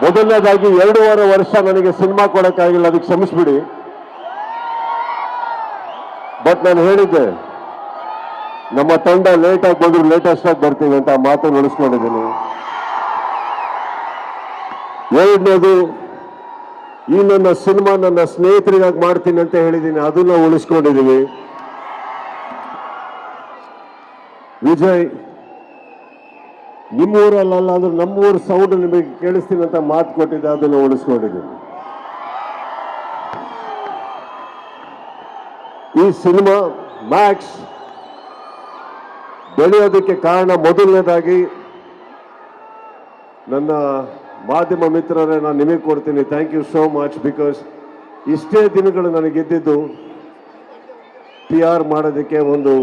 ಮೊದಲನೇದಾಗಿ 2.5 ವರ್ಷ ನನಗೆ ಸಿನಿಮಾ ಕೊಡೋಕ್ಕಾಗಿಲ್ಲ, ಅದಕ್ಕೆ ಕ್ಷಮಿಸ್ಬಿಡಿ. ಬಟ್ ನಾನು ಹೇಳಿದ್ದೆ, ನಮ್ಮ ತಂಡ ಲೇಟಾಗಿ ಬಂದ್ರು ಲೇಟೆಸ್ಟ್ ಆಗಿ ಬರ್ತೀವಿ ಅಂತ ಮಾತು ಉಳಿಸ್ಕೊಂಡಿದ್ದೀನಿ. ಎರಡನೇದು, ಈ ನನ್ನ ಸಿನಿಮಾ ನನ್ನ ಸ್ನೇಹಿತರಿಗಾಗಿ ಮಾಡ್ತೀನಿ ಅಂತ ಹೇಳಿದ್ದೀನಿ, ಅದನ್ನ ಉಳಿಸ್ಕೊಂಡಿದ್ದೀವಿ. ವಿಜಯ್, ನಿಮ್ಮೂರಲ್ಲ ಅಂದ್ರೆ ನಮ್ಮೂರ ಸೌಂಡ್ ನಿಮಗೆ ಕೇಳಿಸ್ತೀನಿ ಅಂತ ಮಾತು ಕೊಟ್ಟಿದ್ದೆ, ಅದನ್ನು ಉಳಿಸ್ಕೊಂಡಿದ್ದೀನಿ. ಈ ಸಿನಿಮಾ ಮ್ಯಾಕ್ಸ್ ಬೆಳೆಯೋದಕ್ಕೆ ಕಾರಣ ಮೊದಲನೇದಾಗಿ ನನ್ನ ಮಾಧ್ಯಮ ಮಿತ್ರರೇ, ನಾನು ನಿಮಗೆ ಕೊಡ್ತೀನಿ. Thank you so much. Because ಇಷ್ಟೇ ದಿನಗಳು ನನಗಿದ್ದಿದ್ದು PR ಮಾಡೋದಕ್ಕೆ, ಒಂದು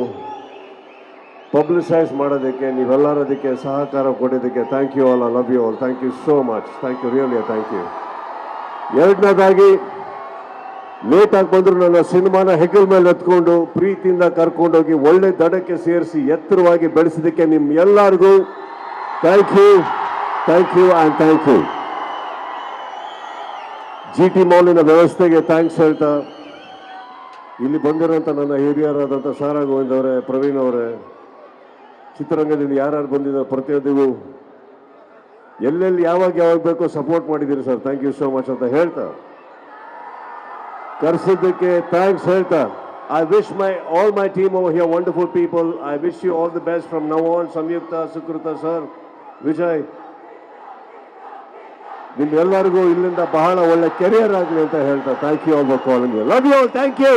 ಪಬ್ಲಿಸೈಸ್ ಮಾಡೋದಕ್ಕೆ, ನೀವೆಲ್ಲರದಕ್ಕೆ ಸಹಕಾರ ಕೊಡೋದಕ್ಕೆ thank you all. I love you all. Thank you so much. Thank you, really thank you. ಎರಡನೇದಾಗಿ, ಲೇಟಾಗಿ ಬಂದರೂ ನನ್ನ ಸಿನಿಮಾನ ಹೆಗಲ ಮೇಲೆ ಎತ್ಕೊಂಡು ಪ್ರೀತಿಯಿಂದ ಕರ್ಕೊಂಡೋಗಿ ಒಳ್ಳೆ ದಡಕ್ಕೆ ಸೇರಿಸಿ ಎತ್ತರವಾಗಿ ಬೆಳೆಸಿದ್ದಕ್ಕೆ ನಿಮ್ಮ ಎಲ್ಲರಿಗೂ thank you, thank you and thank you. GT ಮಾಲಿನ ವ್ಯವಸ್ಥೆಗೆ ಥ್ಯಾಂಕ್ಸ್ ಹೇಳ್ತಾ, ಇಲ್ಲಿ ಬಂದಿರೋಂಥ ನನ್ನ ಹಿರಿಯರಾದಂಥ ಸಾರಾ ಗೋವಿಂದ್ ಅವರೇ, ಪ್ರವೀಣ್ ಅವರೇ, ಚಿತ್ರರಂಗದಿಂದ ಯಾರ್ಯಾರು ಬಂದಿದ್ದಾರೆ ಪ್ರತಿಯೊಂದಿಗೂ ಎಲ್ಲೆಲ್ಲಿ ಯಾವಾಗ ಬೇಕೋ ಸಪೋರ್ಟ್ ಮಾಡಿದ್ದೀರಿ sir. Thank you so much ಅಂತ ಹೇಳ್ತಾ, ಕರೆಸಿದ್ದಕ್ಕೆ ಥ್ಯಾಂಕ್ಸ್ ಹೇಳ್ತಾ, I wish all my team over here, wonderful people. I wish you all the best from now on. Samyukta, Sukrita sir, Vijay, ನಿಮ್ಮೆಲ್ಲರಿಗೂ ಇಲ್ಲಿಂದ ಬಹಳ ಒಳ್ಳೆ ಕೆರಿಯರ್ ಆಗಲಿ ಅಂತ ಹೇಳ್ತಾ, thank you all for calling. Love you all. Thank you.